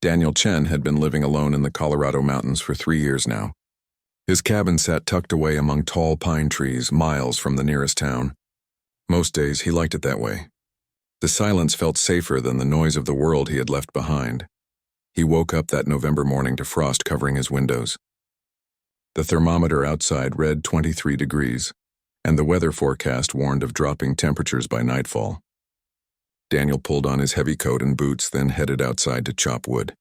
Daniel Chen had been living alone in the Colorado mountains for 3 years now. His cabin sat tucked away among tall pine trees, miles from the nearest town. Most days he liked it that way. The silence felt safer than the noise of the world he had left behind. He woke up that November morning to frost covering his windows. The thermometer outside read 23 degrees, and the weather forecast warned of dropping temperatures by nightfall. Daniel pulled on his heavy coat and boots, then headed outside to chop wood.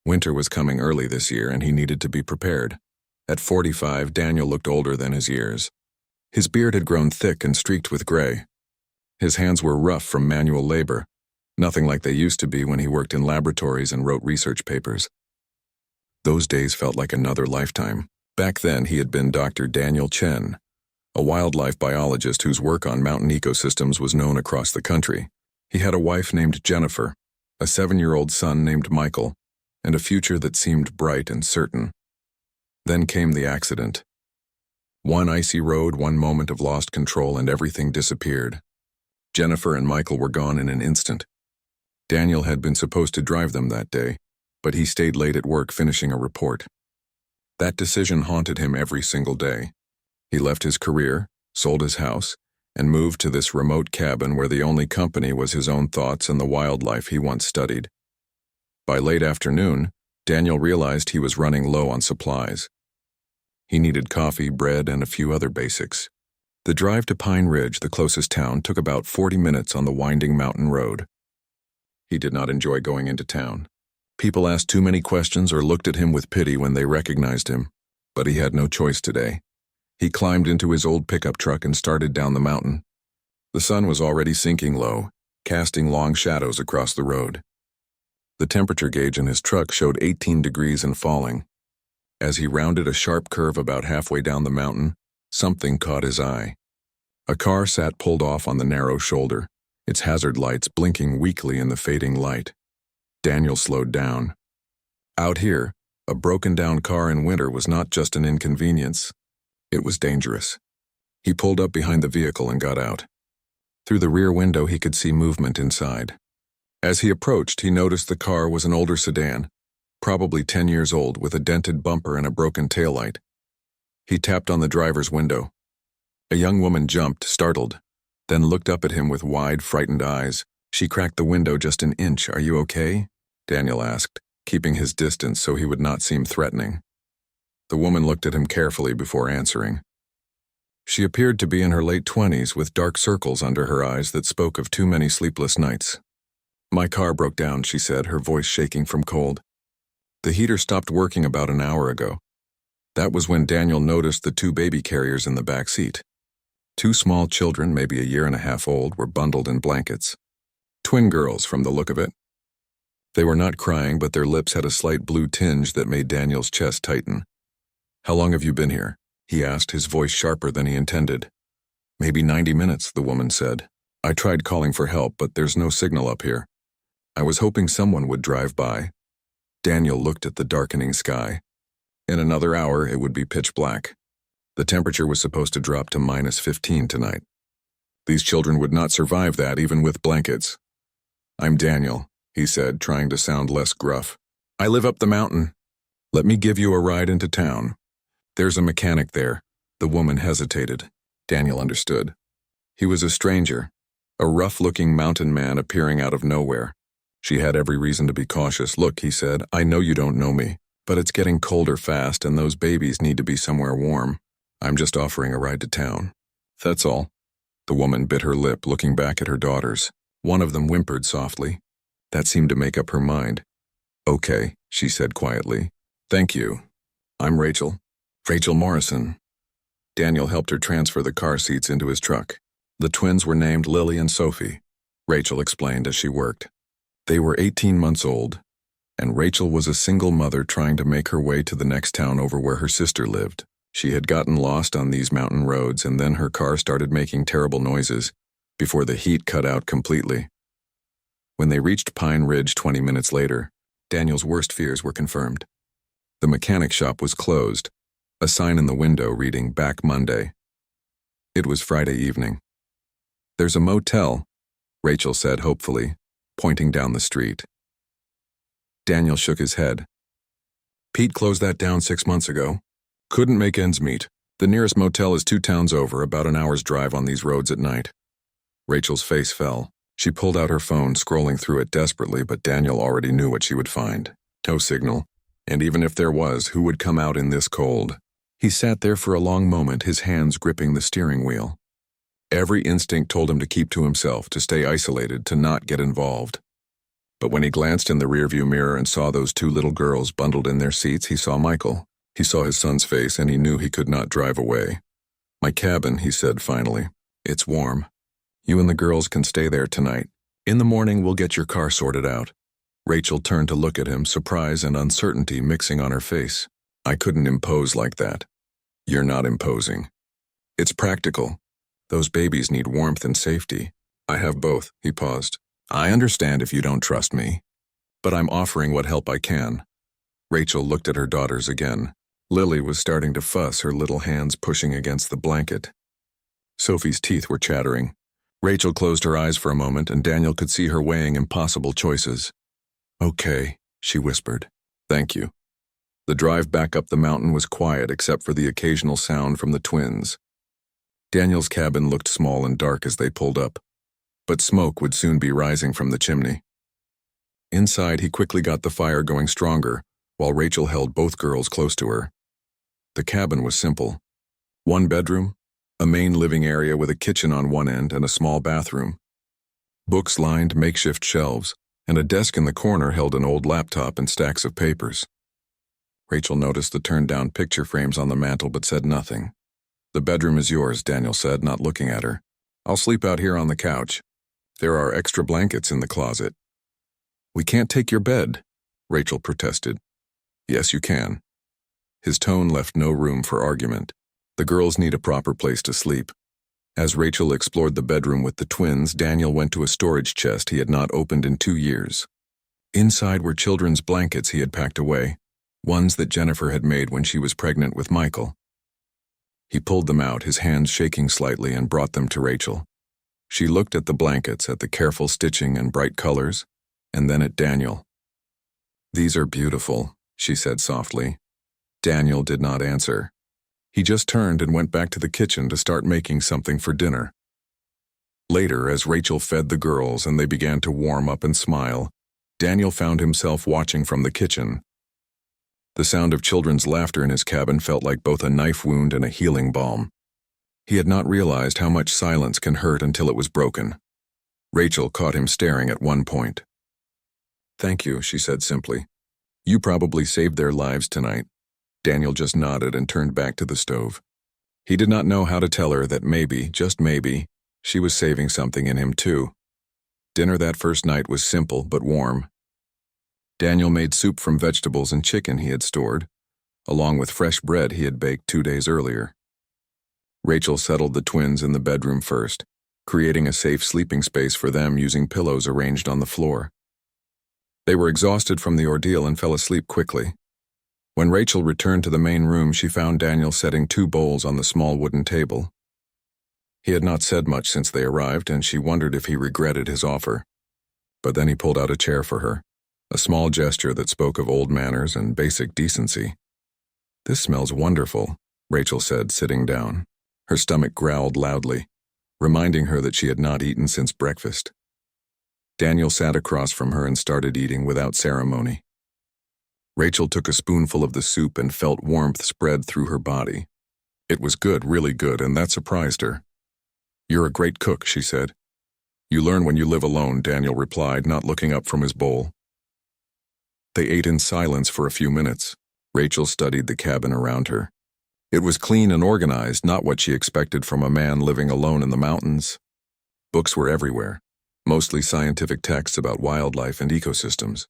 Winter was coming early this year, and he needed to be prepared. At 45, Daniel looked older than his years. His beard had grown thick and streaked with gray. His hands were rough from manual labor, nothing like they used to be when he worked in laboratories and wrote research papers. Those days felt like another lifetime. Back then, he had been Dr. Daniel Chen, a wildlife biologist whose work on mountain ecosystems was known across the country. He had a wife named Jennifer, a 7-year-old son named Michael, and a future that seemed bright and certain. Then came the accident. One icy road, one moment of lost control, and everything disappeared. Jennifer and Michael were gone in an instant. Daniel had been supposed to drive them that day, but he stayed late at work finishing a report. That decision haunted him every single day. He left his career, sold his house, and moved to this remote cabin where the only company was his own thoughts and the wildlife he once studied. By late afternoon, Daniel realized he was running low on supplies. He needed coffee, bread, and a few other basics. The drive to Pine Ridge, the closest town, took about 40 minutes on the winding mountain road. He did not enjoy going into town. People asked too many questions or looked at him with pity when they recognized him, but he had no choice today. He climbed into his old pickup truck and started down the mountain. The sun was already sinking low, casting long shadows across the road. The temperature gauge in his truck showed 18 degrees and falling. As he rounded a sharp curve about halfway down the mountain, something caught his eye. A car sat pulled off on the narrow shoulder, its hazard lights blinking weakly in the fading light. Daniel slowed down. Out here, a broken-down car in winter was not just an inconvenience. It was dangerous. He pulled up behind the vehicle and got out. Through the rear window, he could see movement inside. As he approached, he noticed the car was an older sedan, probably 10 years old, with a dented bumper and a broken taillight. He tapped on the driver's window. A young woman jumped, startled, then looked up at him with wide, frightened eyes. She cracked the window just an inch. "Are you okay?" Daniel asked, keeping his distance so he would not seem threatening. The woman looked at him carefully before answering. She appeared to be in her late 20s with dark circles under her eyes that spoke of too many sleepless nights. "My car broke down," she said, her voice shaking from cold. The heater stopped working about an hour ago. That was when Daniel noticed the 2 baby carriers in the back seat. 2 small children, maybe a year and a half old, were bundled in blankets. Twin girls from the look of it. They were not crying, but their lips had a slight blue tinge that made Daniel's chest tighten. "How long have you been here?" he asked, his voice sharper than he intended. "Maybe 90 minutes, the woman said. "I tried calling for help, but there's no signal up here. I was hoping someone would drive by." Daniel looked at the darkening sky. In another hour, it would be pitch black. The temperature was supposed to drop to -15 tonight. These children would not survive that, even with blankets. "I'm Daniel," he said, trying to sound less gruff. "I live up the mountain. Let me give you a ride into town." "There's a mechanic there." The woman hesitated. Daniel understood. He was a stranger, a rough-looking mountain man appearing out of nowhere. She had every reason to be cautious. "Look," he said, "I know you don't know me, but it's getting colder fast and those babies need to be somewhere warm. I'm just offering a ride to town. That's all." The woman bit her lip, looking back at her daughters. One of them whimpered softly. That seemed to make up her mind. "Okay," she said quietly. "Thank you. I'm Rachel. Rachel Morrison." Daniel helped her transfer the car seats into his truck. The twins were named Lily and Sophie, Rachel explained as she worked. They were 18 months old, and Rachel was a single mother trying to make her way to the next town over where her sister lived. She had gotten lost on these mountain roads, and then her car started making terrible noises before the heat cut out completely. When they reached Pine Ridge 20 minutes later, Daniel's worst fears were confirmed. The mechanic shop was closed, a sign in the window reading "Back Monday." It was Friday evening. "There's a motel," Rachel said hopefully, pointing down the street. Daniel shook his head. Pete closed that down 6 months ago. Couldn't make ends meet. The nearest motel is 2 towns over, about an hour's drive on these roads at night. Rachel's face fell. She pulled out her phone, scrolling through it desperately, but Daniel already knew what she would find. No signal. And even if there was, who would come out in this cold? He sat there for a long moment, his hands gripping the steering wheel. Every instinct told him to keep to himself, to stay isolated, to not get involved. But when he glanced in the rearview mirror and saw those 2 little girls bundled in their seats, he saw Michael. He saw his son's face, and he knew he could not drive away. "My cabin," he said finally. "It's warm. You and the girls can stay there tonight. In the morning, we'll get your car sorted out." Rachel turned to look at him, surprise and uncertainty mixing on her face. "I couldn't impose like that." "You're not imposing. It's practical. Those babies need warmth and safety. I have both." He paused. "I understand if you don't trust me, but I'm offering what help I can." Rachel looked at her daughters again. Lily was starting to fuss, her little hands pushing against the blanket. Sophie's teeth were chattering. Rachel closed her eyes for a moment, and Daniel could see her weighing impossible choices. "Okay," she whispered. "Thank you." The drive back up the mountain was quiet except for the occasional sound from the twins. Daniel's cabin looked small and dark as they pulled up, but smoke would soon be rising from the chimney. Inside, he quickly got the fire going stronger, while Rachel held both girls close to her. The cabin was simple. 1 bedroom, a main living area with a kitchen on one end and a small bathroom. Books lined makeshift shelves, and a desk in the corner held an old laptop and stacks of papers. Rachel noticed the turned-down picture frames on the mantel but said nothing. "The bedroom is yours," Daniel said, not looking at her. "I'll sleep out here on the couch. There are extra blankets in the closet." "We can't take your bed," Rachel protested. "Yes, you can." His tone left no room for argument. The girls need a proper place to sleep. As Rachel explored the bedroom with the twins, Daniel went to a storage chest he had not opened in 2 years. Inside were children's blankets he had packed away, ones that Jennifer had made when she was pregnant with Michael. He pulled them out, his hands shaking slightly, and brought them to Rachel. She looked at the blankets, at the careful stitching and bright colors, and then at Daniel. "These are beautiful," she said softly. Daniel did not answer. He just turned and went back to the kitchen to start making something for dinner. Later, as Rachel fed the girls and they began to warm up and smile, Daniel found himself watching from the kitchen. The sound of children's laughter in his cabin felt like both a knife wound and a healing balm. He had not realized how much silence can hurt until it was broken. Rachel caught him staring at one point. "Thank you," she said simply. "You probably saved their lives tonight." Daniel just nodded and turned back to the stove. He did not know how to tell her that maybe, just maybe, she was saving something in him too. Dinner that first night was simple but warm. Daniel made soup from vegetables and chicken he had stored, along with fresh bread he had baked 2 days earlier. Rachel settled the twins in the bedroom first, creating a safe sleeping space for them using pillows arranged on the floor. They were exhausted from the ordeal and fell asleep quickly. When Rachel returned to the main room, she found Daniel setting 2 bowls on the small wooden table. He had not said much since they arrived, and she wondered if he regretted his offer. But then he pulled out a chair for her, a small gesture that spoke of old manners and basic decency. "This smells wonderful," Rachel said, sitting down. Her stomach growled loudly, reminding her that she had not eaten since breakfast. Daniel sat across from her and started eating without ceremony. Rachel took a spoonful of the soup and felt warmth spread through her body. It was good, really good, and that surprised her. "You're a great cook," she said. "You learn when you live alone," Daniel replied, not looking up from his bowl. They ate in silence for a few minutes. Rachel studied the cabin around her. It was clean and organized, not what she expected from a man living alone in the mountains. Books were everywhere, mostly scientific texts about wildlife and ecosystems.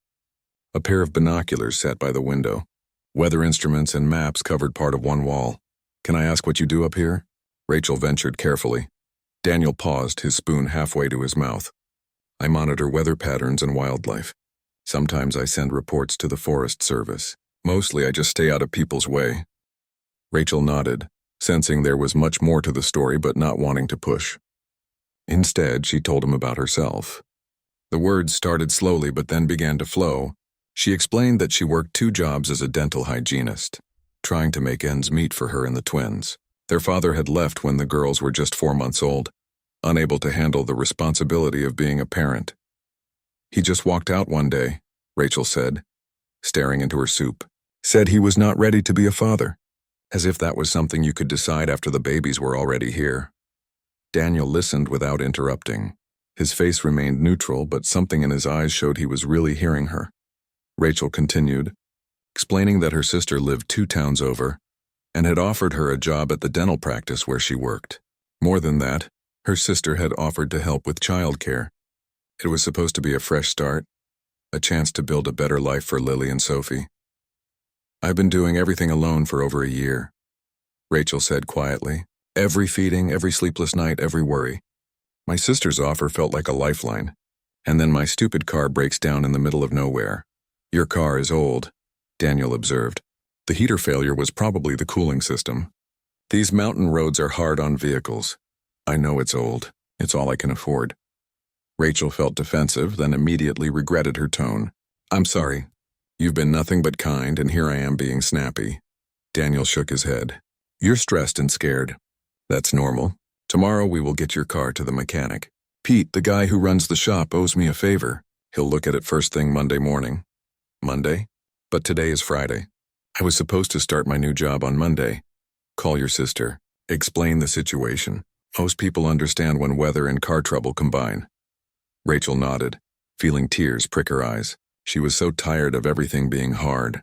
A pair of binoculars sat by the window. Weather instruments and maps covered part of one wall. "Can I ask what you do up here?" Rachel ventured carefully. Daniel paused, his spoon halfway to his mouth. "I monitor weather patterns and wildlife. Sometimes I send reports to the Forest Service. Mostly I just stay out of people's way." Rachel nodded, sensing there was much more to the story but not wanting to push. Instead, she told him about herself. The words started slowly but then began to flow, She explained that she worked 2 jobs as a dental hygienist, trying to make ends meet for her and the twins. Their father had left when the girls were just 4 months old, unable to handle the responsibility of being a parent. He just walked out one day, Rachel said, staring into her soup. Said he was not ready to be a father, as if that was something you could decide after the babies were already here. Daniel listened without interrupting. His face remained neutral, but something in his eyes showed he was really hearing her. Rachel continued, explaining that her sister lived 2 towns over and had offered her a job at the dental practice where she worked. More than that, her sister had offered to help with childcare. It was supposed to be a fresh start, a chance to build a better life for Lily and Sophie. I've been doing everything alone for over a year, Rachel said quietly. Every feeding, every sleepless night, every worry. My sister's offer felt like a lifeline, and then my stupid car breaks down in the middle of nowhere. Your car is old, Daniel observed. The heater failure was probably the cooling system. These mountain roads are hard on vehicles. I know it's old. It's all I can afford. Rachel felt defensive, then immediately regretted her tone. I'm sorry. You've been nothing but kind, and here I am being snappy. Daniel shook his head. You're stressed and scared. That's normal. Tomorrow we will get your car to the mechanic. Pete, the guy who runs the shop, owes me a favor. He'll look at it first thing Monday morning. Monday? But today is Friday. I was supposed to start my new job on Monday. Call your sister. Explain the situation. Most people understand when weather and car trouble combine. Rachel nodded, feeling tears prick her eyes. She was so tired of everything being hard,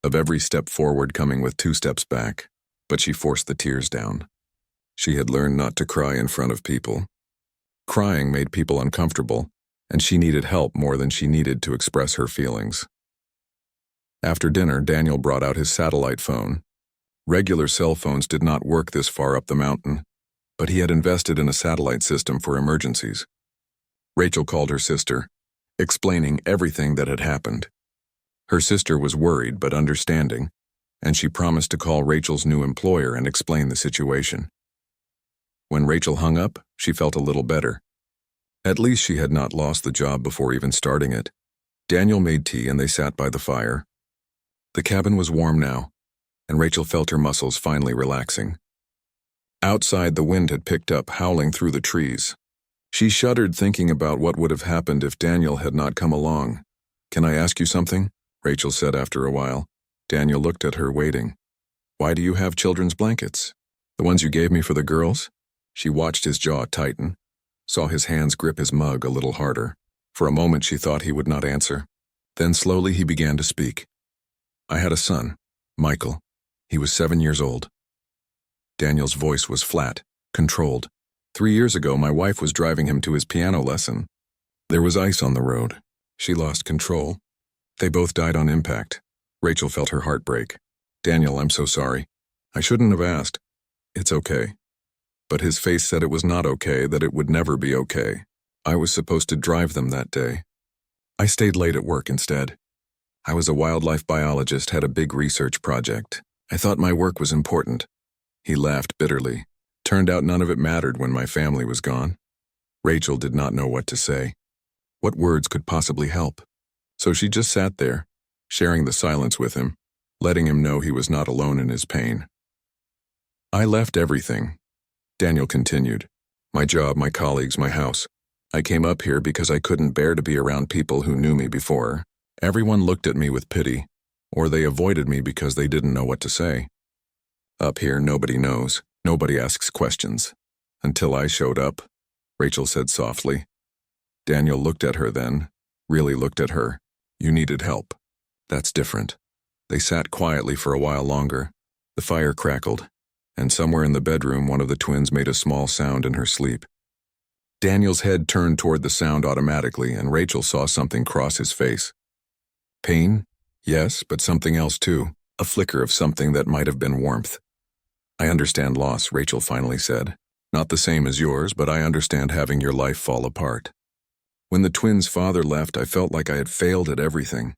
of every step forward coming with 2 steps back. But she forced the tears down. She had learned not to cry in front of people. Crying made people uncomfortable, and she needed help more than she needed to express her feelings. After dinner, Daniel brought out his satellite phone. Regular cell phones did not work this far up the mountain, but he had invested in a satellite system for emergencies. Rachel called her sister, explaining everything that had happened. Her sister was worried but understanding, and she promised to call Rachel's new employer and explain the situation. When Rachel hung up, she felt a little better. At least she had not lost the job before even starting it. Daniel made tea and they sat by the fire. The cabin was warm now, and Rachel felt her muscles finally relaxing. Outside, the wind had picked up, howling through the trees. She shuddered thinking about what would have happened if Daniel had not come along. Can I ask you something? Rachel said after a while. Daniel looked at her, waiting. Why do you have children's blankets? The ones you gave me for the girls? She watched his jaw tighten, saw his hands grip his mug a little harder. For a moment she thought he would not answer. Then slowly he began to speak. I had a son, Michael. He was 7 years old. Daniel's voice was flat, controlled. 3 years ago, my wife was driving him to his piano lesson. There was ice on the road. She lost control. They both died on impact. Rachel felt her heart break. Daniel, I'm so sorry. I shouldn't have asked. It's okay. But his face said it was not okay, that it would never be okay. I was supposed to drive them that day. I stayed late at work instead. I was a wildlife biologist, had a big research project. I thought my work was important. He laughed bitterly. Turned out none of it mattered when my family was gone. Rachel did not know what to say. What words could possibly help? So she just sat there, sharing the silence with him, letting him know he was not alone in his pain. I left everything, Daniel continued. My job, my colleagues, my house. I came up here because I couldn't bear to be around people who knew me before. Everyone looked at me with pity, or they avoided me because they didn't know what to say. Up here, nobody knows. Nobody asks questions. Until I showed up, Rachel said softly. Daniel looked at her then, really looked at her. You needed help. That's different. They sat quietly for a while longer. The fire crackled, and somewhere in the bedroom one of the twins made a small sound in her sleep. Daniel's head turned toward the sound automatically, and Rachel saw something cross his face. Pain? Yes, but something else too. A flicker of something that might have been warmth. I understand loss, Rachel finally said. Not the same as yours, but I understand having your life fall apart. When the twins' father left, I felt like I had failed at everything.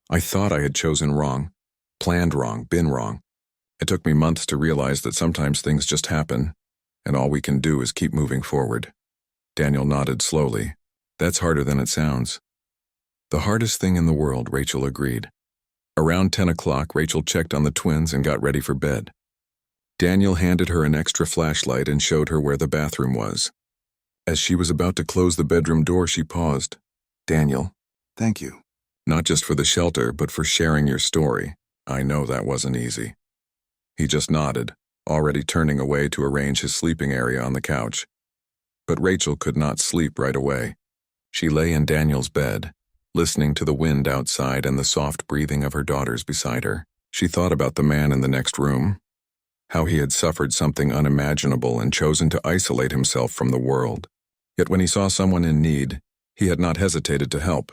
I thought I had chosen wrong, planned wrong, been wrong. It took me months to realize that sometimes things just happen, and all we can do is keep moving forward. Daniel nodded slowly. That's harder than it sounds. The hardest thing in the world, Rachel agreed. Around 10 o'clock, Rachel checked on the twins and got ready for bed. Daniel handed her an extra flashlight and showed her where the bathroom was. As she was about to close the bedroom door, she paused. "Daniel, thank you. Not just for the shelter, but for sharing your story. I know that wasn't easy." He just nodded, already turning away to arrange his sleeping area on the couch. But Rachel could not sleep right away. She lay in Daniel's bed, listening to the wind outside and the soft breathing of her daughters beside her. She thought about the man in the next room, how he had suffered something unimaginable and chosen to isolate himself from the world. Yet when he saw someone in need, he had not hesitated to help.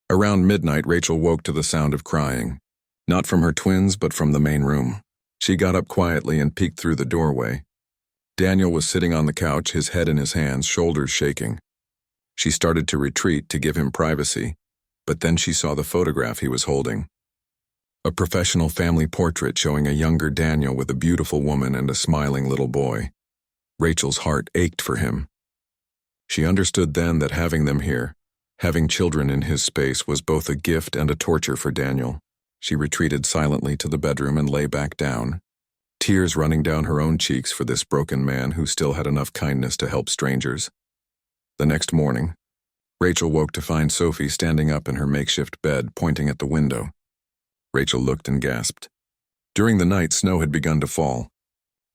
Around midnight, Rachel woke to the sound of crying, not from her twins but from the main room. She got up quietly and peeked through the doorway. Daniel was sitting on the couch, his head in his hands, shoulders shaking. She started to retreat to give him privacy, but then she saw the photograph he was holding. A professional family portrait showing a younger Daniel with a beautiful woman and a smiling little boy. Rachel's heart ached for him. She understood then that having them here, having children in his space, was both a gift and a torture for Daniel. She retreated silently to the bedroom and lay back down, tears running down her own cheeks for this broken man who still had enough kindness to help strangers. The next morning, Rachel woke to find Sophie standing up in her makeshift bed, pointing at the window. Rachel looked and gasped. During the night, snow had begun to fall.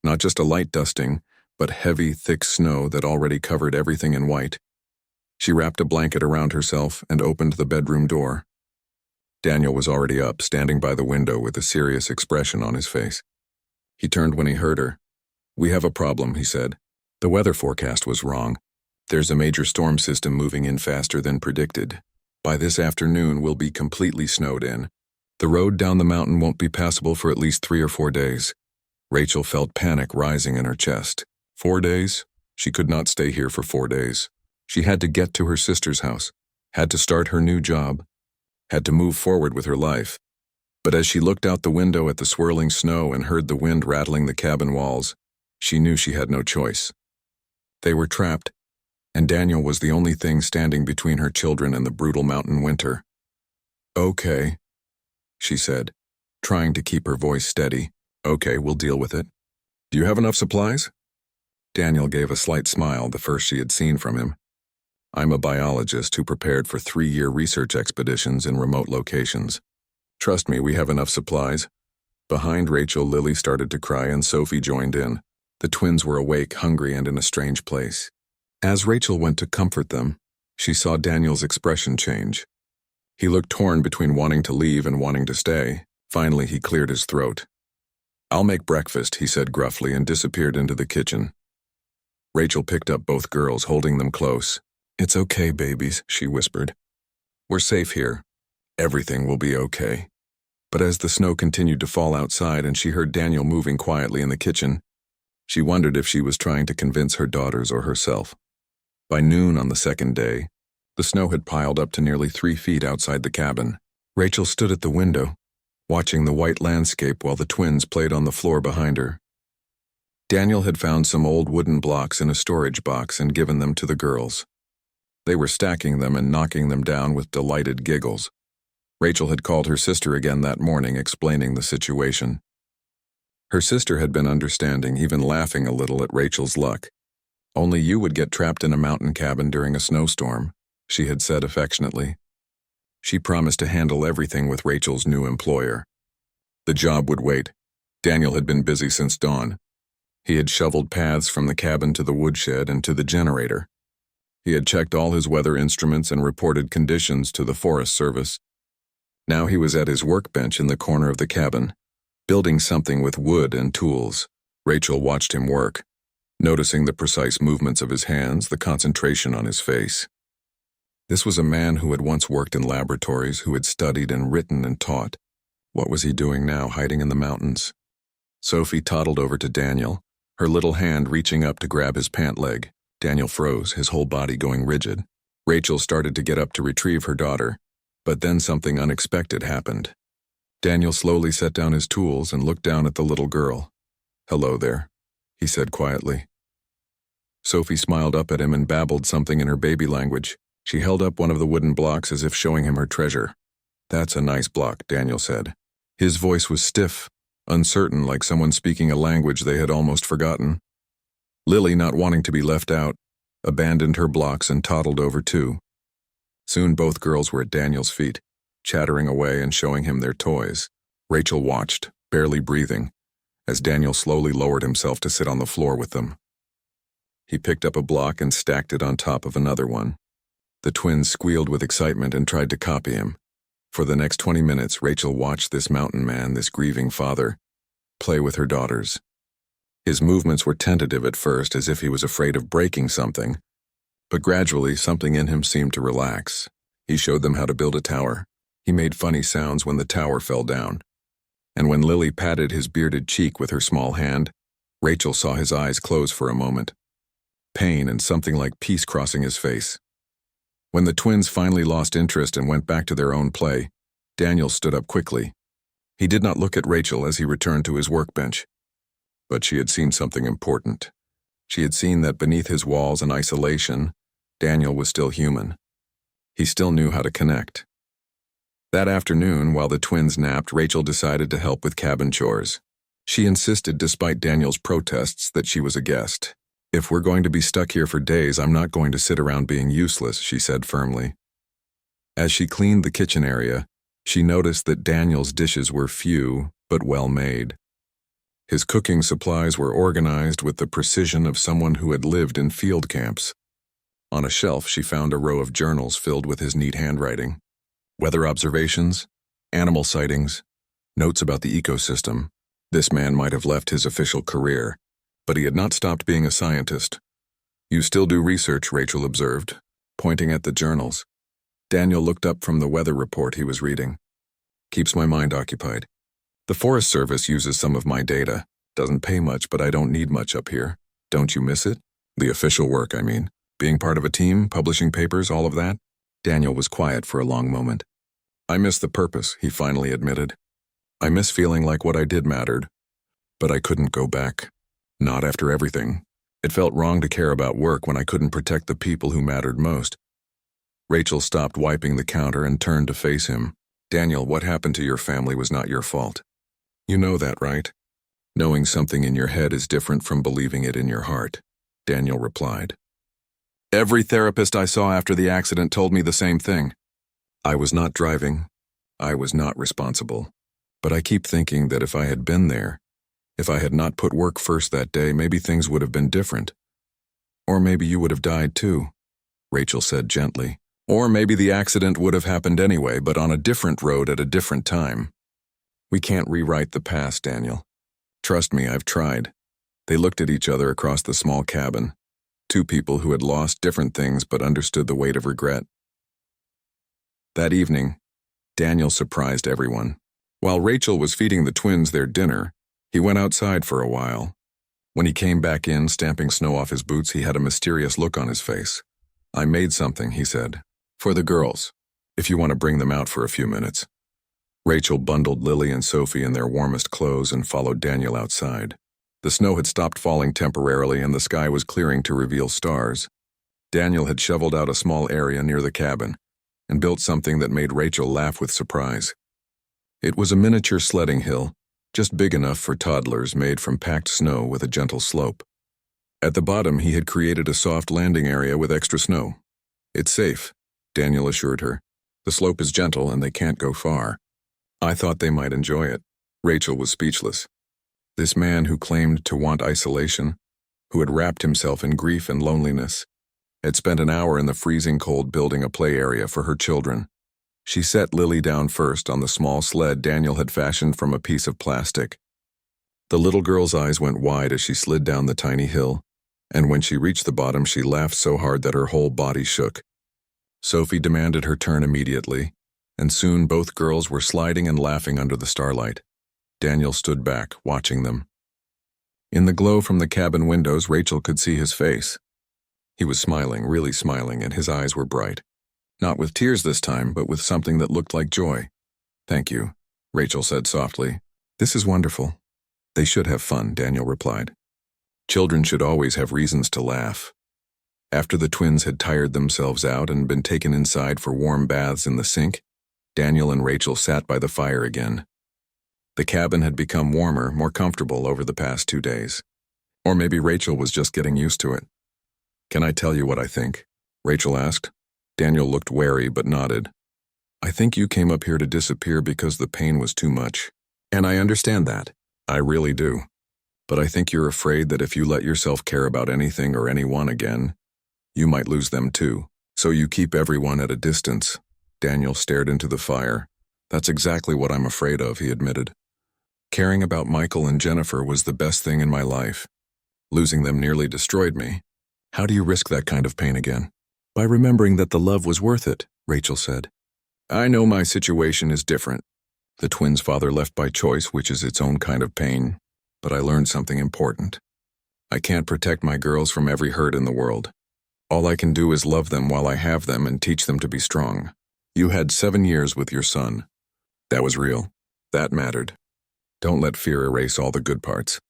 Not just a light dusting, but heavy, thick snow that already covered everything in white. She wrapped a blanket around herself and opened the bedroom door. Daniel was already up, standing by the window with a serious expression on his face. He turned when he heard her. "We have a problem," he said. "The weather forecast was wrong. There's a major storm system moving in faster than predicted. By this afternoon, we'll be completely snowed in. The road down the mountain won't be passable for at least 3 or 4 days. Rachel felt panic rising in her chest. 4 days? She could not stay here for 4 days. She had to get to her sister's house, had to start her new job, had to move forward with her life. But as she looked out the window at the swirling snow and heard the wind rattling the cabin walls, she knew she had no choice. They were trapped, and Daniel was the only thing standing between her children and the brutal mountain winter. "Okay," she said, trying to keep her voice steady. "Okay, we'll deal with it. Do you have enough supplies?" Daniel gave a slight smile, the first she had seen from him. "I'm a biologist who prepared for 3-year research expeditions in remote locations. Trust me, we have enough supplies." Behind Rachel, Lily started to cry and Sophie joined in. The twins were awake, hungry, and in a strange place. As Rachel went to comfort them, she saw Daniel's expression change. He looked torn between wanting to leave and wanting to stay. Finally, he cleared his throat. "I'll make breakfast," he said gruffly and disappeared into the kitchen. Rachel picked up both girls, holding them close. "It's okay, babies," she whispered. "We're safe here. Everything will be okay." But as the snow continued to fall outside and she heard Daniel moving quietly in the kitchen, she wondered if she was trying to convince her daughters or herself. By noon on the second day, the snow had piled up to nearly 3 feet outside the cabin. Rachel stood at the window, watching the white landscape while the twins played on the floor behind her. Daniel had found some old wooden blocks in a storage box and given them to the girls. They were stacking them and knocking them down with delighted giggles. Rachel had called her sister again that morning, explaining the situation. Her sister had been understanding, even laughing a little at Rachel's luck. "Only you would get trapped in a mountain cabin during a snowstorm," she had said affectionately. She promised to handle everything with Rachel's new employer. The job would wait. Daniel had been busy since dawn. He had shoveled paths from the cabin to the woodshed and to the generator. He had checked all his weather instruments and reported conditions to the Forest Service. Now he was at his workbench in the corner of the cabin, building something with wood and tools. Rachel watched him work, noticing the precise movements of his hands, the concentration on his face. This was a man who had once worked in laboratories, who had studied and written and taught. What was he doing now, hiding in the mountains? Sophie toddled over to Daniel, her little hand reaching up to grab his pant leg. Daniel froze, his whole body going rigid. Rachel started to get up to retrieve her daughter, but then something unexpected happened. Daniel slowly set down his tools and looked down at the little girl. "Hello there," he said quietly. Sophie smiled up at him and babbled something in her baby language. She held up one of the wooden blocks as if showing him her treasure. "That's a nice block," Daniel said. His voice was stiff, uncertain, like someone speaking a language they had almost forgotten. Lily, not wanting to be left out, abandoned her blocks and toddled over too. Soon both girls were at Daniel's feet, chattering away and showing him their toys. Rachel watched, barely breathing, as Daniel slowly lowered himself to sit on the floor with them. He picked up a block and stacked it on top of another one. The twins squealed with excitement and tried to copy him. For the next 20 minutes, Rachel watched this mountain man, this grieving father, play with her daughters. His movements were tentative at first, as if he was afraid of breaking something, but gradually something in him seemed to relax. He showed them how to build a tower. He made funny sounds when the tower fell down. And when Lily patted his bearded cheek with her small hand, Rachel saw his eyes close for a moment. Pain and something like peace crossing his face. When the twins finally lost interest and went back to their own play, Daniel stood up quickly. He did not look at Rachel as he returned to his workbench. But she had seen something important. She had seen that beneath his walls and isolation, Daniel was still human. He still knew how to connect. That afternoon, while the twins napped, Rachel decided to help with cabin chores. She insisted, despite Daniel's protests, that she was a guest. "If we're going to be stuck here for days, I'm not going to sit around being useless," she said firmly. As she cleaned the kitchen area, she noticed that Daniel's dishes were few, but well made. His cooking supplies were organized with the precision of someone who had lived in field camps. On a shelf, she found a row of journals filled with his neat handwriting. Weather observations, animal sightings, notes about the ecosystem. This man might have left his official career, but he had not stopped being a scientist. "You still do research," Rachel observed, pointing at the journals. Daniel looked up from the weather report he was reading. "Keeps my mind occupied. The Forest Service uses some of my data. Doesn't pay much, but I don't need much up here. Don't you miss it? The official work, I mean. Being part of a team, publishing papers, all of that?" Daniel was quiet for a long moment. "I miss the purpose," he finally admitted. "I miss feeling like what I did mattered. But I couldn't go back. Not after everything. It felt wrong to care about work when I couldn't protect the people who mattered most." Rachel stopped wiping the counter and turned to face him. "Daniel, what happened to your family was not your fault. You know that, right? Knowing something in your head is different from believing it in your heart," Daniel replied. "Every therapist I saw after the accident told me the same thing. I was not driving. I was not responsible. But I keep thinking that if I had been there, if I had not put work first that day, maybe things would have been different. Or maybe you would have died too," Rachel said gently. "Or maybe the accident would have happened anyway, but on a different road at a different time. We can't rewrite the past, Daniel. Trust me, I've tried." They looked at each other across the small cabin. Two people who had lost different things but understood the weight of regret. That evening, Daniel surprised everyone. While Rachel was feeding the twins their dinner, he went outside for a while. When he came back in, stamping snow off his boots, he had a mysterious look on his face. "I made something," he said. "For the girls, if you want to bring them out for a few minutes." Rachel bundled Lily and Sophie in their warmest clothes and followed Daniel outside. The snow had stopped falling temporarily and the sky was clearing to reveal stars. Daniel had shoveled out a small area near the cabin and built something that made Rachel laugh with surprise. It was a miniature sledding hill, just big enough for toddlers, made from packed snow with a gentle slope. At the bottom, he had created a soft landing area with extra snow. "It's safe," Daniel assured her. "The slope is gentle and they can't go far." "I thought they might enjoy it." Rachel was speechless. This man who claimed to want isolation, who had wrapped himself in grief and loneliness, had spent an hour in the freezing cold building a play area for her children. She set Lily down first on the small sled Daniel had fashioned from a piece of plastic. The little girl's eyes went wide as she slid down the tiny hill, and when she reached the bottom, she laughed so hard that her whole body shook. Sophie demanded her turn immediately, and soon both girls were sliding and laughing under the starlight. Daniel stood back, watching them. In the glow from the cabin windows, Rachel could see his face. He was smiling, really smiling, and his eyes were bright. Not with tears this time, but with something that looked like joy. "Thank you," Rachel said softly. "This is wonderful." "They should have fun," Daniel replied. "Children should always have reasons to laugh." After the twins had tired themselves out and been taken inside for warm baths in the sink, Daniel and Rachel sat by the fire again. The cabin had become warmer, more comfortable over the past 2 days. Or maybe Rachel was just getting used to it. "Can I tell you what I think?" Rachel asked. Daniel looked wary but nodded. "I think you came up here to disappear because the pain was too much. And I understand that. I really do. But I think you're afraid that if you let yourself care about anything or anyone again, you might lose them too. So you keep everyone at a distance." Daniel stared into the fire. "That's exactly what I'm afraid of," he admitted. "Caring about Michael and Jennifer was the best thing in my life. Losing them nearly destroyed me. How do you risk that kind of pain again?" "By remembering that the love was worth it," Rachel said. "I know my situation is different. The twins' father left by choice, which is its own kind of pain. But I learned something important. I can't protect my girls from every hurt in the world. All I can do is love them while I have them and teach them to be strong. You had 7 years with your son. That was real. That mattered. Don't let fear erase all the good parts."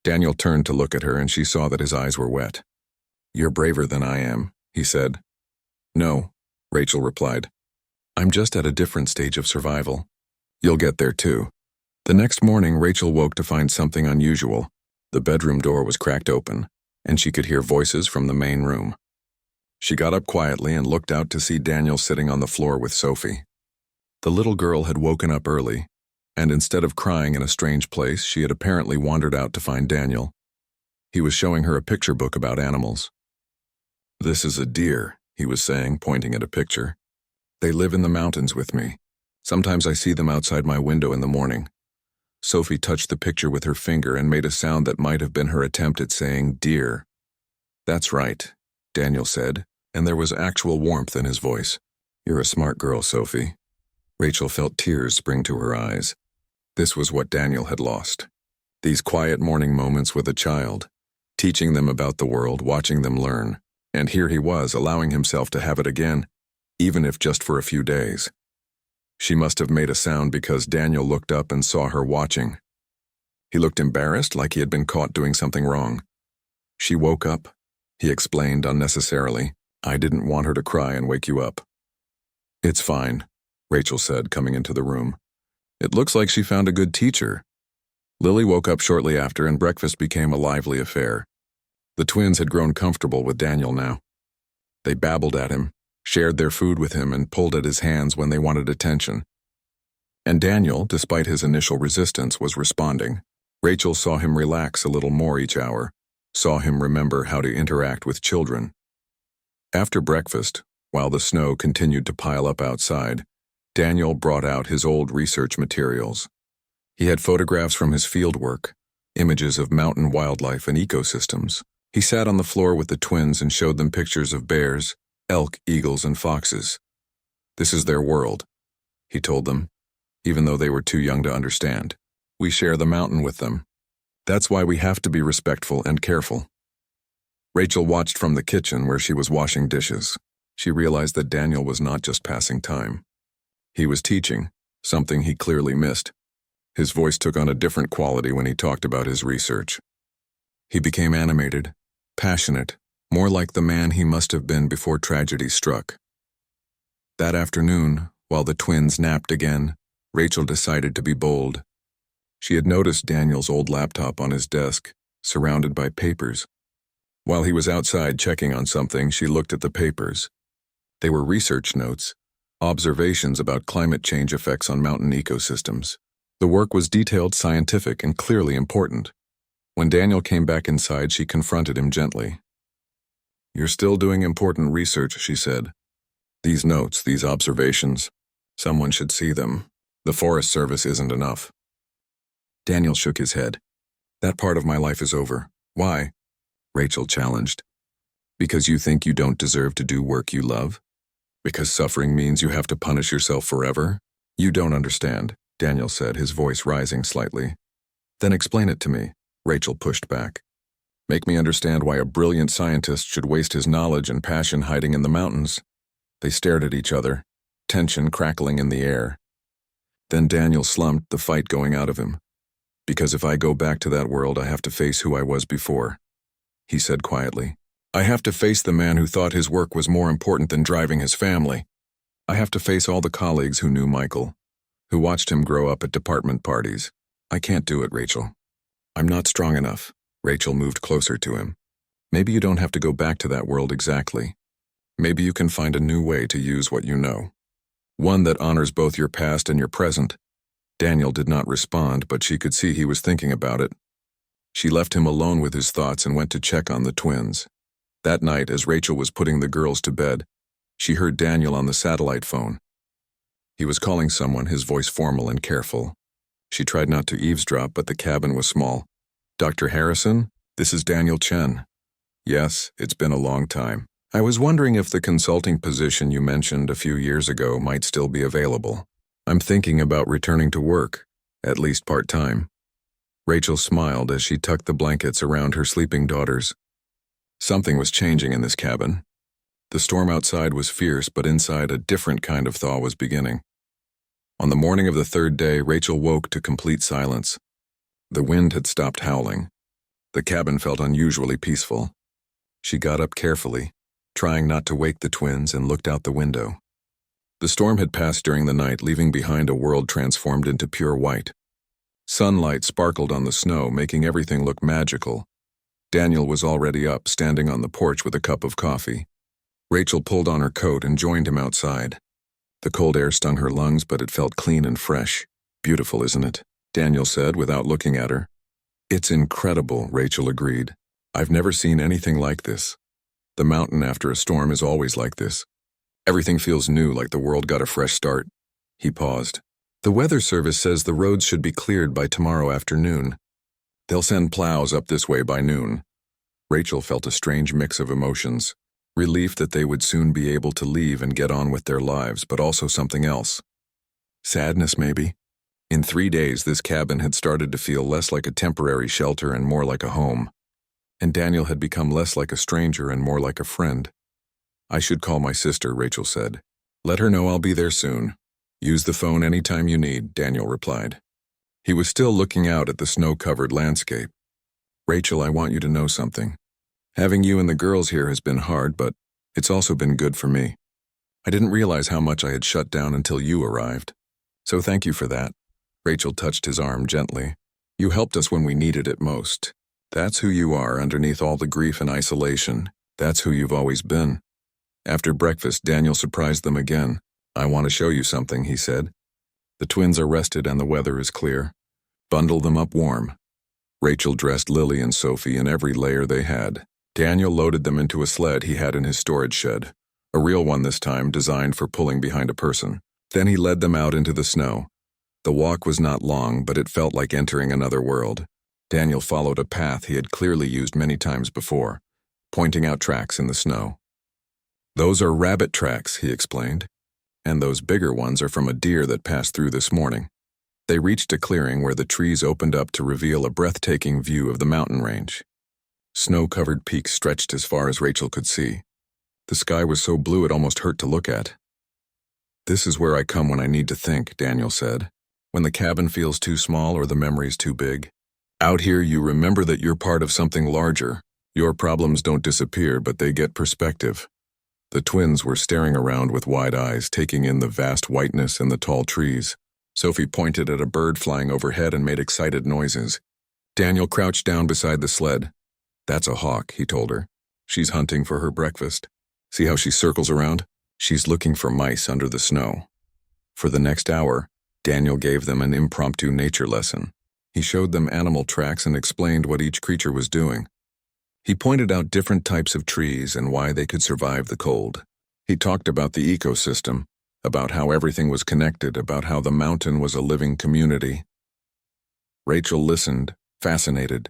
Daniel turned to look at her and she saw that his eyes were wet. "You're braver than I am," he said. "No," Rachel replied. "I'm just at a different stage of survival. You'll get there too." The next morning, Rachel woke to find something unusual. The bedroom door was cracked open, and she could hear voices from the main room. She got up quietly and looked out to see Daniel sitting on the floor with Sophie. The little girl had woken up early, and instead of crying in a strange place, she had apparently wandered out to find Daniel. He was showing her a picture book about animals. "This is a deer," he was saying, pointing at a picture. "They live in the mountains with me. Sometimes I see them outside my window in the morning." Sophie touched the picture with her finger and made a sound that might have been her attempt at saying deer. "That's right," Daniel said, and there was actual warmth in his voice. "You're a smart girl, Sophie." Rachel felt tears spring to her eyes. This was what Daniel had lost. These quiet morning moments with a child, teaching them about the world, watching them learn. And here he was, allowing himself to have it again, even if just for a few days. She must have made a sound because Daniel looked up and saw her watching. He looked embarrassed, like he had been caught doing something wrong. "She woke up," he explained unnecessarily. "I didn't want her to cry and wake you up." "It's fine," Rachel said, coming into the room. "It looks like she found a good teacher." Lily woke up shortly after and breakfast became a lively affair. The twins had grown comfortable with Daniel now. They babbled at him, shared their food with him, and pulled at his hands when they wanted attention. And Daniel, despite his initial resistance, was responding. Rachel saw him relax a little more each hour, saw him remember how to interact with children. After breakfast, while the snow continued to pile up outside, Daniel brought out his old research materials. He had photographs from his fieldwork, images of mountain wildlife and ecosystems. He sat on the floor with the twins and showed them pictures of bears, elk, eagles, and foxes. "This is their world," he told them, even though they were too young to understand. "We share the mountain with them. That's why we have to be respectful and careful." Rachel watched from the kitchen where she was washing dishes. She realized that Daniel was not just passing time. He was teaching, something he clearly missed. His voice took on a different quality when he talked about his research. He became animated, passionate, more like the man he must have been before tragedy struck. That afternoon, while the twins napped again, Rachel decided to be bold. She had noticed Daniel's old laptop on his desk, surrounded by papers. While he was outside checking on something, she looked at the papers. They were research notes, observations about climate change effects on mountain ecosystems. The work was detailed, scientific, and clearly important. When Daniel came back inside, she confronted him gently. "You're still doing important research," she said. "These notes, these observations, someone should see them. The Forest Service isn't enough." Daniel shook his head. "That part of my life is over." "Why?" Rachel challenged. "Because you think you don't deserve to do work you love? Because suffering means you have to punish yourself forever? You don't understand," Daniel said, his voice rising slightly. "Then explain it to me," Rachel pushed back. "Make me understand why a brilliant scientist should waste his knowledge and passion hiding in the mountains." They stared at each other, tension crackling in the air. Then Daniel slumped, the fight going out of him. "Because if I go back to that world, I have to face who I was before," he said quietly. I have to face the man who thought his work was more important than driving his family. I have to face all the colleagues who knew Michael, who watched him grow up at department parties. I can't do it, Rachel. I'm not strong enough. Rachel moved closer to him. Maybe you don't have to go back to that world exactly. Maybe you can find a new way to use what you know. One that honors both your past and your present. Daniel did not respond, but she could see he was thinking about it. She left him alone with his thoughts and went to check on the twins. That night, as Rachel was putting the girls to bed, she heard Daniel on the satellite phone. He was calling someone, his voice formal and careful. She tried not to eavesdrop, but the cabin was small. Dr. Harrison, this is Daniel Chen. Yes, it's been a long time. I was wondering if the consulting position you mentioned a few years ago might still be available. I'm thinking about returning to work, at least part-time. Rachel smiled as she tucked the blankets around her sleeping daughters. Something was changing in this cabin. The storm outside was fierce, but inside a different kind of thaw was beginning. On the morning of the third day, Rachel woke to complete silence. The wind had stopped howling. The cabin felt unusually peaceful. She got up carefully, trying not to wake the twins, and looked out the window. The storm had passed during the night, leaving behind a world transformed into pure white. Sunlight sparkled on the snow, making everything look magical. Daniel was already up, standing on the porch with a cup of coffee. Rachel pulled on her coat and joined him outside. The cold air stung her lungs, but it felt clean and fresh. Beautiful, isn't it? Daniel said without looking at her. It's incredible, Rachel agreed. I've never seen anything like this. The mountain after a storm is always like this. Everything feels new, like the world got a fresh start. He paused. The weather service says the roads should be cleared by tomorrow afternoon. They'll send plows up this way by noon. Rachel felt a strange mix of emotions. Relief that they would soon be able to leave and get on with their lives, but also something else. Sadness, maybe. In 3 days, this cabin had started to feel less like a temporary shelter and more like a home. And Daniel had become less like a stranger and more like a friend. I should call my sister, Rachel said. Let her know I'll be there soon. Use the phone anytime you need, Daniel replied. He was still looking out at the snow-covered landscape. Rachel, I want you to know something. Having you and the girls here has been hard, but it's also been good for me. I didn't realize how much I had shut down until you arrived. So thank you for that. Rachel touched his arm gently. You helped us when we needed it most. That's who you are underneath all the grief and isolation. That's who you've always been. After breakfast, Daniel surprised them again. I want to show you something, he said. The twins are rested and the weather is clear. Bundle them up warm. Rachel dressed Lily and Sophie in every layer they had. Daniel loaded them into a sled he had in his storage shed, a real one this time, designed for pulling behind a person. Then he led them out into the snow. The walk was not long, but it felt like entering another world. Daniel followed a path he had clearly used many times before, pointing out tracks in the snow. Those are rabbit tracks, he explained, and those bigger ones are from a deer that passed through this morning. They reached a clearing where the trees opened up to reveal a breathtaking view of the mountain range. Snow-covered peaks stretched as far as Rachel could see. The sky was so blue it almost hurt to look at. This is where I come when I need to think, Daniel said, when the cabin feels too small or the memories too big. Out here you remember that you're part of something larger. Your problems don't disappear, but they get perspective. The twins were staring around with wide eyes, taking in the vast whiteness and the tall trees. Sophie pointed at a bird flying overhead and made excited noises. Daniel crouched down beside the sled. That's a hawk, he told her. She's hunting for her breakfast. See how she circles around? She's looking for mice under the snow. For the next hour, Daniel gave them an impromptu nature lesson. He showed them animal tracks and explained what each creature was doing. He pointed out different types of trees and why they could survive the cold. He talked about the ecosystem, about how everything was connected, about how the mountain was a living community. Rachel listened, fascinated.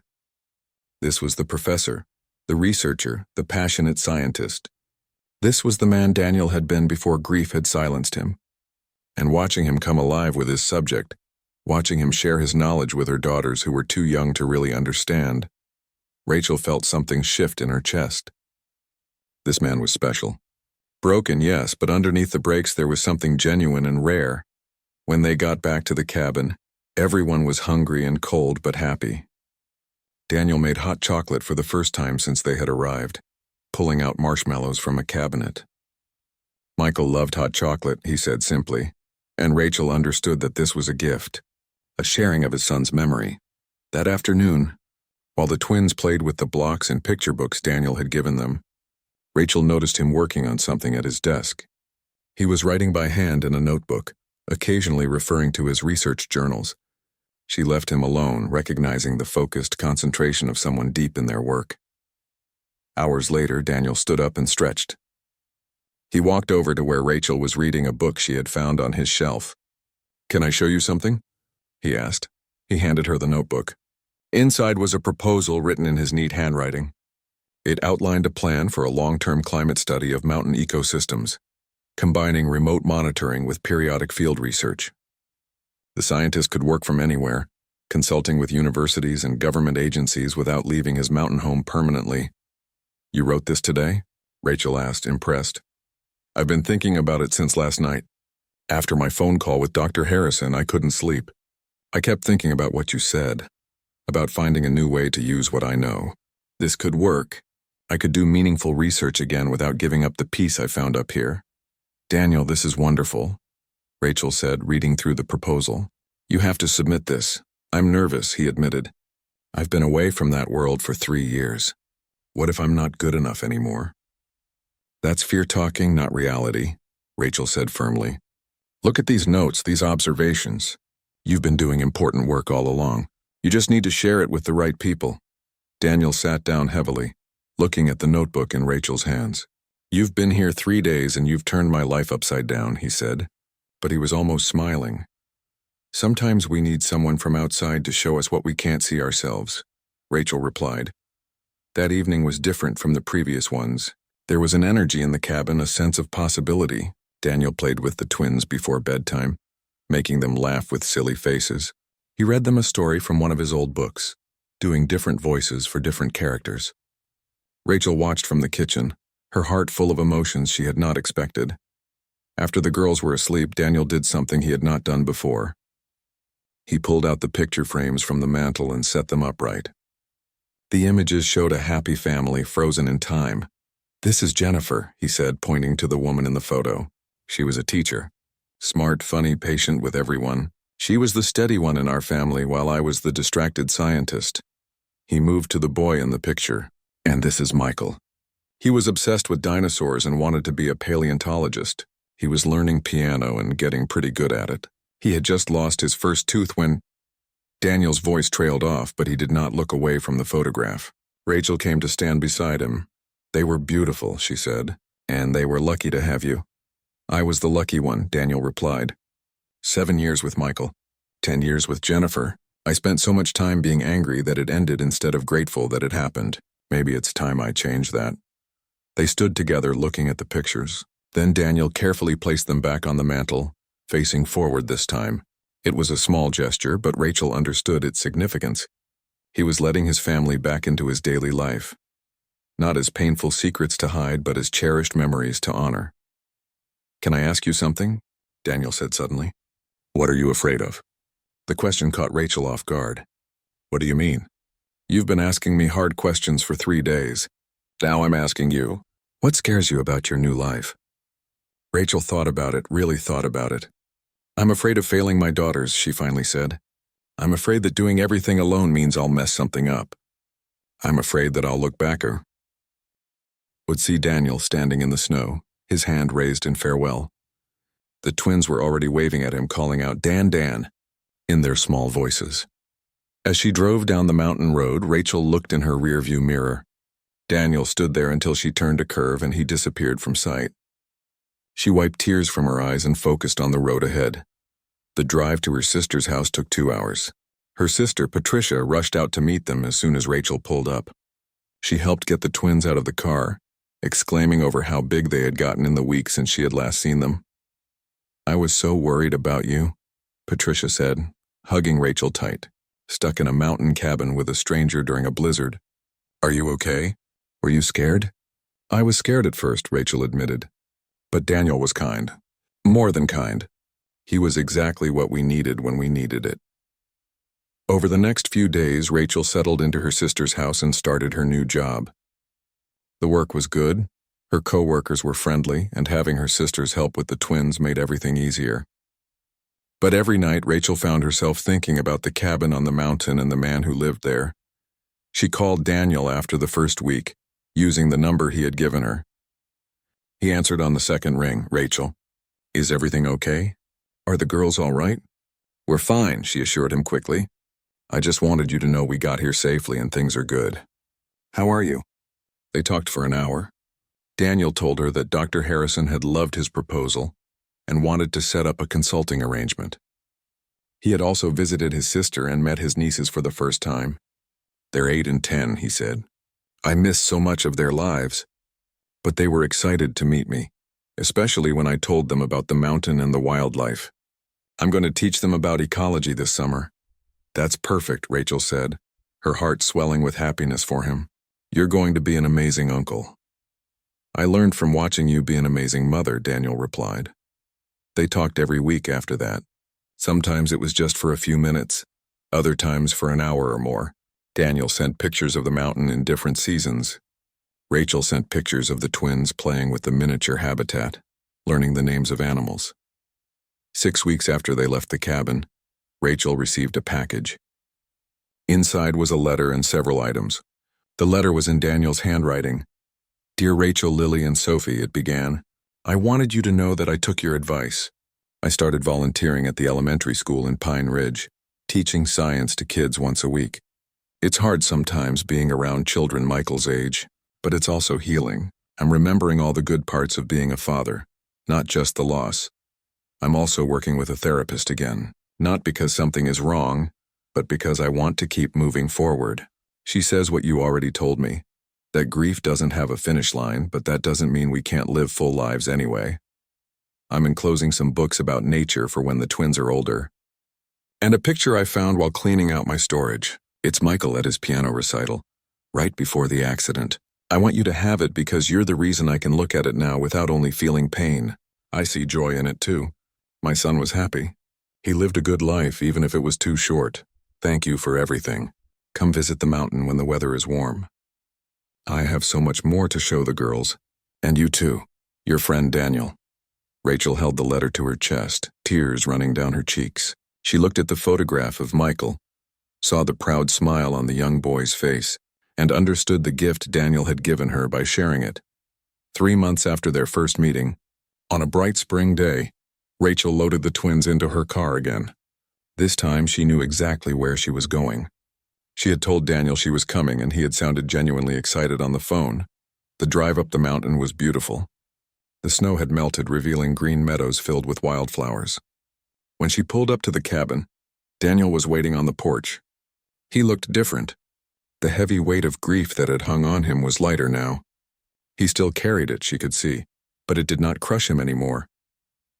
This was the professor, the researcher, the passionate scientist. This was the man Daniel had been before grief had silenced him. And watching him come alive with his subject, watching him share his knowledge with her daughters who were too young to really understand, Rachel felt something shift in her chest. This man was special. Broken, yes, but underneath the breaks there was something genuine and rare. When they got back to the cabin, everyone was hungry and cold but happy. Daniel made hot chocolate for the first time since they had arrived. pulling out marshmallows from a cabinet. Michael loved hot chocolate, he said simply, and Rachel understood that this was a gift, a sharing of his son's memory. That afternoon, while the twins played with the blocks and picture books Daniel had given them, Rachel noticed him working on something at his desk. He was writing by hand in a notebook, occasionally referring to his research journals. She left him alone, recognizing the focused concentration of someone deep in their work. Hours later, Daniel stood up and stretched. He walked over to where Rachel was reading a book she had found on his shelf. "Can I show you something?" he asked. He handed her the notebook. Inside was a proposal written in his neat handwriting. It outlined a plan for a long-term climate study of mountain ecosystems, combining remote monitoring with periodic field research. The scientist could work from anywhere, consulting with universities and government agencies without leaving his mountain home permanently. "You wrote this today?" Rachel asked, impressed. "I've been thinking about it since last night. After my phone call with Dr. Harrison, I couldn't sleep. I kept thinking about what you said, about finding a new way to use what I know. This could work. I could do meaningful research again without giving up the peace I found up here." "Daniel, this is wonderful," Rachel said, reading through the proposal. "You have to submit this." "I'm nervous," he admitted. "I've been away from that world for 3 years. What if I'm not good enough anymore?" "That's fear talking, not reality," Rachel said firmly. "Look at these notes, these observations. You've been doing important work all along. You just need to share it with the right people." Daniel sat down heavily, looking at the notebook in Rachel's hands. "You've been here 3 days and you've turned my life upside down," he said, but he was almost smiling. "Sometimes we need someone from outside to show us what we can't see ourselves," Rachel replied. That evening was different from the previous ones. There was an energy in the cabin, a sense of possibility. Daniel played with the twins before bedtime, making them laugh with silly faces. He read them a story from one of his old books, doing different voices for different characters. Rachel watched from the kitchen, her heart full of emotions she had not expected. After the girls were asleep, Daniel did something he had not done before. He pulled out the picture frames from the mantel and set them upright. The images showed a happy family frozen in time. "This is Jennifer," he said, pointing to the woman in the photo. She was a teacher. Smart, funny, patient with everyone. She was the steady one in our family while I was the distracted scientist. He moved to the boy in the picture. "And this is Michael. He was obsessed with dinosaurs and wanted to be a paleontologist. He was learning piano and getting pretty good at it. He had just lost his first tooth when—" Daniel's voice trailed off, but he did not look away from the photograph. Rachel came to stand beside him. "They were beautiful," she said, "and they were lucky to have you." "I was the lucky one," Daniel replied. 7 years with Michael, 10 years with Jennifer. I spent so much time being angry that it ended instead of grateful that it happened. Maybe it's time I changed that." They stood together looking at the pictures. Then Daniel carefully placed them back on the mantel, facing forward this time. It was a small gesture, but Rachel understood its significance. He was letting his family back into his daily life. Not as painful secrets to hide, but as cherished memories to honor. "Can I ask you something?" Daniel said suddenly. "What are you afraid of?" The question caught Rachel off guard. "What do you mean?" "You've been asking me hard questions for 3 days. Now I'm asking you, what scares you about your new life?" Rachel thought about it, really thought about it. "I'm afraid of failing my daughters," she finally said. "I'm afraid that doing everything alone means I'll mess something up. I'm afraid that I'll look back or would see Daniel standing in the snow, his hand raised in farewell. The twins were already waving at him, calling out, "Dan, Dan," in their small voices. As she drove down the mountain road, Rachel looked in her rearview mirror. Daniel stood there until she turned a curve and he disappeared from sight. She wiped tears from her eyes and focused on the road ahead. The drive to her sister's house took 2 hours. Her sister, Patricia, rushed out to meet them as soon as Rachel pulled up. She helped get the twins out of the car, exclaiming over how big they had gotten in the week since she had last seen them. "I was so worried about you," Patricia said, hugging Rachel tight, stuck in a mountain cabin with a stranger during a blizzard. "Are you okay? Were you scared?" "I was scared at first," Rachel admitted. "But Daniel was kind. More than kind. He was exactly what we needed when we needed it." Over the next few days, Rachel settled into her sister's house and started her new job. The work was good, her co-workers were friendly, and having her sisters help with the twins made everything easier. But every night Rachel found herself thinking about the cabin on the mountain and the man who lived there. She called Daniel after the first week, using the number he had given her. He answered on the second ring. "Rachel, is everything okay? Are the girls all right?" "We're fine," she assured him quickly. "I just wanted you to know we got here safely and things are good. How are you?" They talked for an hour. Daniel told her that Dr. Harrison had loved his proposal and wanted to set up a consulting arrangement. He had also visited his sister and met his nieces for the first time. "They're 8 and 10, he said. "I missed so much of their lives, but they were excited to meet me, especially when I told them about the mountain and the wildlife. I'm going to teach them about ecology this summer." "That's perfect," Rachel said, her heart swelling with happiness for him. "You're going to be an amazing uncle." "I learned from watching you be an amazing mother," Daniel replied. They talked every week after that. Sometimes it was just for a few minutes, other times for an hour or more. Daniel sent pictures of the mountain in different seasons. Rachel sent pictures of the twins playing with the miniature habitat, learning the names of animals. 6 weeks after they left the cabin, Rachel received a package. Inside was a letter and several items. The letter was in Daniel's handwriting. "Dear Rachel, Lily, and Sophie," it began. "I wanted you to know that I took your advice. I started volunteering at the elementary school in Pine Ridge, teaching science to kids once a week. It's hard sometimes being around children Michael's age, but it's also healing. I'm remembering all the good parts of being a father, not just the loss. I'm also working with a therapist again, not because something is wrong, but because I want to keep moving forward. She says what you already told me, that grief doesn't have a finish line, but that doesn't mean we can't live full lives anyway. I'm enclosing some books about nature for when the twins are older. And a picture I found while cleaning out my storage. It's Michael at his piano recital, right before the accident. I want you to have it because you're the reason I can look at it now without only feeling pain. I see joy in it too. My son was happy. He lived a good life even if it was too short. Thank you for everything. Come visit the mountain when the weather is warm. I have so much more to show the girls. And you too. Your friend Daniel." Rachel held the letter to her chest, tears running down her cheeks. She looked at the photograph of Michael, saw the proud smile on the young boy's face, and understood the gift Daniel had given her by sharing it. 3 months after their first meeting, on a bright spring day, Rachel loaded the twins into her car again. This time she knew exactly where she was going. She had told Daniel she was coming and he had sounded genuinely excited on the phone. The drive up the mountain was beautiful. The snow had melted, revealing green meadows filled with wildflowers. When she pulled up to the cabin, Daniel was waiting on the porch. He looked different. The heavy weight of grief that had hung on him was lighter now. He still carried it, she could see, but it did not crush him anymore.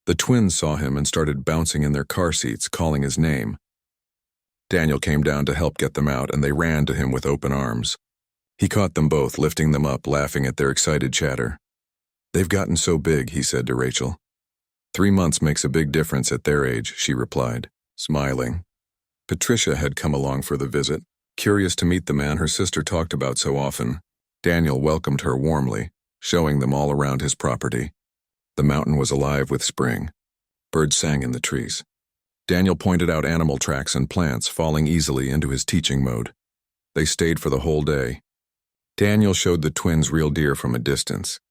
The twins saw him and started bouncing in their car seats, calling his name. Daniel came down to help get them out, and they ran to him with open arms. He caught them both, lifting them up, laughing at their excited chatter. "They've gotten so big," he said to Rachel. 3 months makes a big difference at their age," she replied, smiling. Patricia had come along for the visit, curious to meet the man her sister talked about so often. Daniel welcomed her warmly, showing them all around his property. The mountain was alive with spring. Birds sang in the trees. Daniel pointed out animal tracks and plants, falling easily into his teaching mode. They stayed for the whole day. Daniel showed the twins real deer from a distance.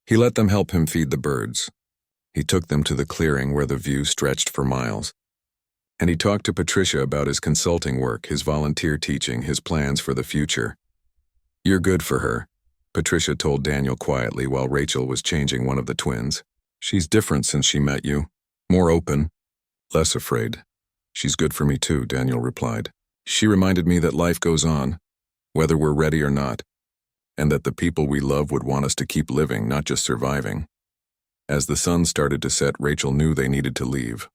He let them help him feed the birds. He took them to the clearing where the view stretched for miles. And he talked to Patricia about his consulting work, his volunteer teaching, his plans for the future. "You're good for her," Patricia told Daniel quietly while Rachel was changing one of the twins. "She's different since she met you. More open. Less afraid." "She's good for me too," Daniel replied. "She reminded me that life goes on, whether we're ready or not, and that the people we love would want us to keep living, not just surviving." As the sun started to set, Rachel knew they needed to leave.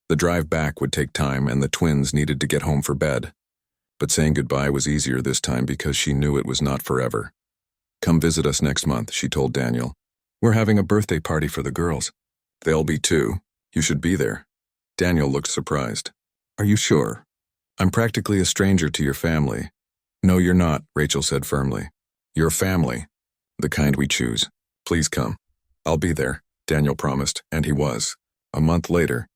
The drive back would take time, and the twins needed to get home for bed. But saying goodbye was easier this time because she knew it was not forever. "Come visit us next month," she told Daniel. "We're having a birthday party for the girls." "They'll be too. You should be there." Daniel looked surprised. "Are you sure? I'm practically a stranger to your family." "No, you're not," Rachel said firmly. "Your family. The kind we choose. Please come. I'll be there, Daniel promised, and he was. A month later,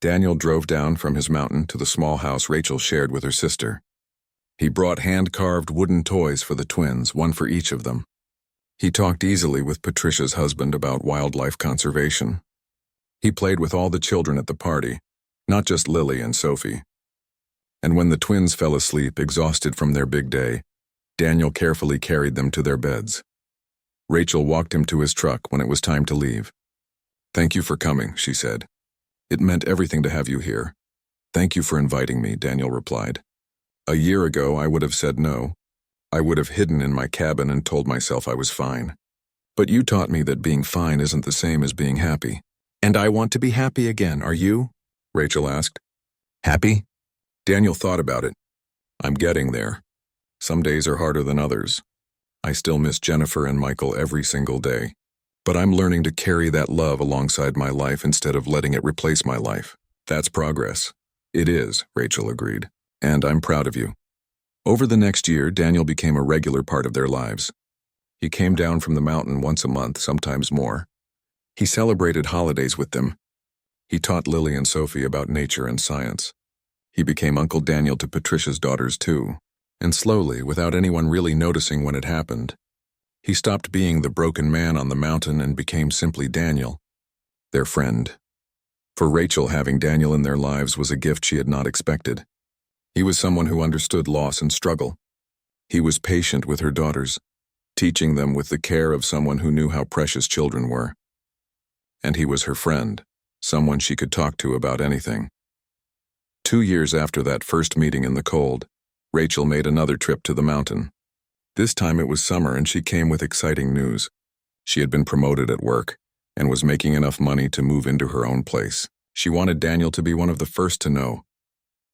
Daniel drove down from his mountain to the small house Rachel shared with her sister. He brought hand-carved wooden toys for the twins, one for each of them. He talked easily with Patricia's husband about wildlife conservation. He played with all the children at the party, not just Lily and Sophie. And when the twins fell asleep, exhausted from their big day, Daniel carefully carried them to their beds. Rachel walked him to his truck when it was time to leave. "Thank you for coming," she said. "It meant everything to have you here." "Thank you for inviting me," Daniel replied. "A year ago, I would have said no. I would have hidden in my cabin and told myself I was fine. But you taught me that being fine isn't the same as being happy." "And I want to be happy again, are you?" Rachel asked. "Happy?" Daniel thought about it. "I'm getting there. Some days are harder than others. I still miss Jennifer and Michael every single day. But I'm learning to carry that love alongside my life instead of letting it replace my life. That's progress." "It is," Rachel agreed. "And I'm proud of you." Over the next year, Daniel became a regular part of their lives. He came down from the mountain once a month, sometimes more. He celebrated holidays with them. He taught Lily and Sophie about nature and science. He became Uncle Daniel to Patricia's daughters too. And slowly, without anyone really noticing when it happened, he stopped being the broken man on the mountain and became simply Daniel, their friend. For Rachel, having Daniel in their lives was a gift she had not expected. He was someone who understood loss and struggle. He was patient with her daughters, teaching them with the care of someone who knew how precious children were. And he was her friend, someone she could talk to about anything. 2 years after that first meeting in the cold, Rachel made another trip to the mountain. This time it was summer and she came with exciting news. She had been promoted at work and was making enough money to move into her own place. She wanted Daniel to be one of the first to know.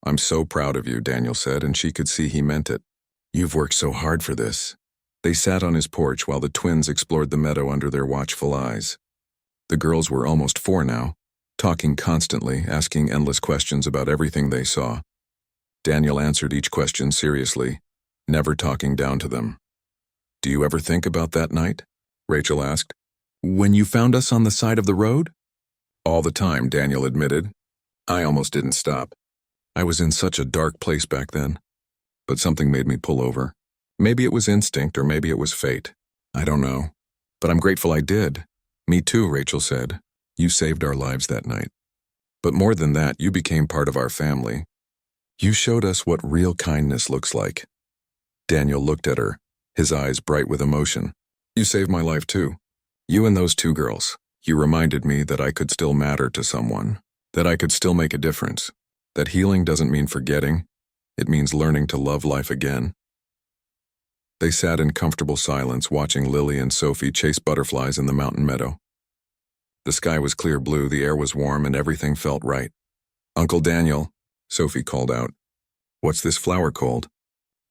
"I'm so proud of you," Daniel said, and she could see he meant it. "You've worked so hard for this." They sat on his porch while the twins explored the meadow under their watchful eyes. The girls were almost 4 now, talking constantly, asking endless questions about everything they saw. Daniel answered each question seriously, never talking down to them. "Do you ever think about that night?" Rachel asked. "When you found us on the side of the road?" "All the time," Daniel admitted. "I almost didn't stop. I was in such a dark place back then. But something made me pull over. Maybe it was instinct or maybe it was fate. I don't know. But I'm grateful I did." "Me too," Rachel said. "You saved our lives that night. But more than that, you became part of our family. You showed us what real kindness looks like." Daniel looked at her, his eyes bright with emotion. "You saved my life too. You and those 2 girls. You reminded me that I could still matter to someone, that I could still make a difference, that healing doesn't mean forgetting, it means learning to love life again." They sat in comfortable silence watching Lily and Sophie chase butterflies in the mountain meadow. The sky was clear blue, the air was warm, and everything felt right. "Uncle Daniel," Sophie called out. "What's this flower called?"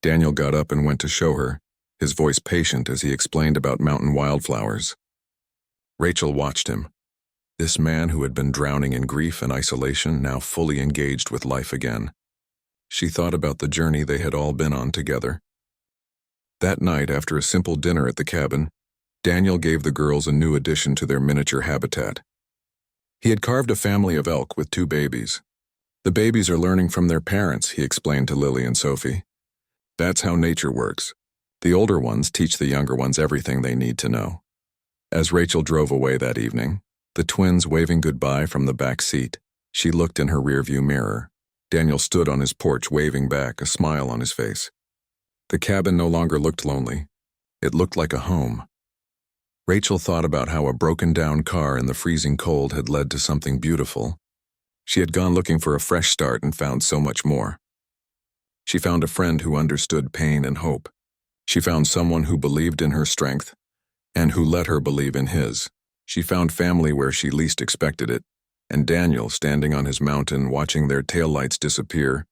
Daniel got up and went to show her, his voice patient as he explained about mountain wildflowers. Rachel watched him. This man who had been drowning in grief and isolation, now fully engaged with life again. She thought about the journey they had all been on together. That night, after a simple dinner at the cabin, Daniel gave the girls a new addition to their miniature habitat. He had carved a family of elk with 2 babies. "The babies are learning from their parents," he explained to Lily and Sophie. "That's how nature works. The older ones teach the younger ones everything they need to know." As Rachel drove away that evening, the twins waving goodbye from the back seat, she looked in her rearview mirror. Daniel stood on his porch waving back, a smile on his face. The cabin no longer looked lonely. It looked like a home. Rachel thought about how a broken-down car in the freezing cold had led to something beautiful. She had gone looking for a fresh start and found so much more. She found a friend who understood pain and hope. She found someone who believed in her strength and who let her believe in his. She found family where she least expected it, and Daniel, standing on his mountain watching their taillights disappear,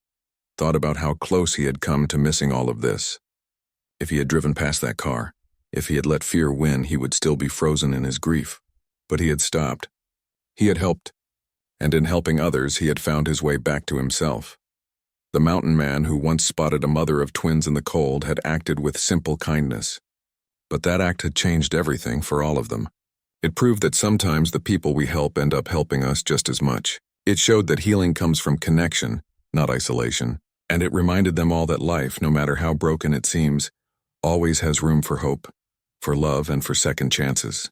thought about how close he had come to missing all of this. If he had driven past that car, if he had let fear win, he would still be frozen in his grief. But he had stopped. He had helped, and in helping others, he had found his way back to himself. The mountain man who once spotted a mother of twins in the cold had acted with simple kindness. But that act had changed everything for all of them. It proved that sometimes the people we help end up helping us just as much. It showed that healing comes from connection, not isolation. And it reminded them all that life, no matter how broken it seems, always has room for hope, for love, and for second chances.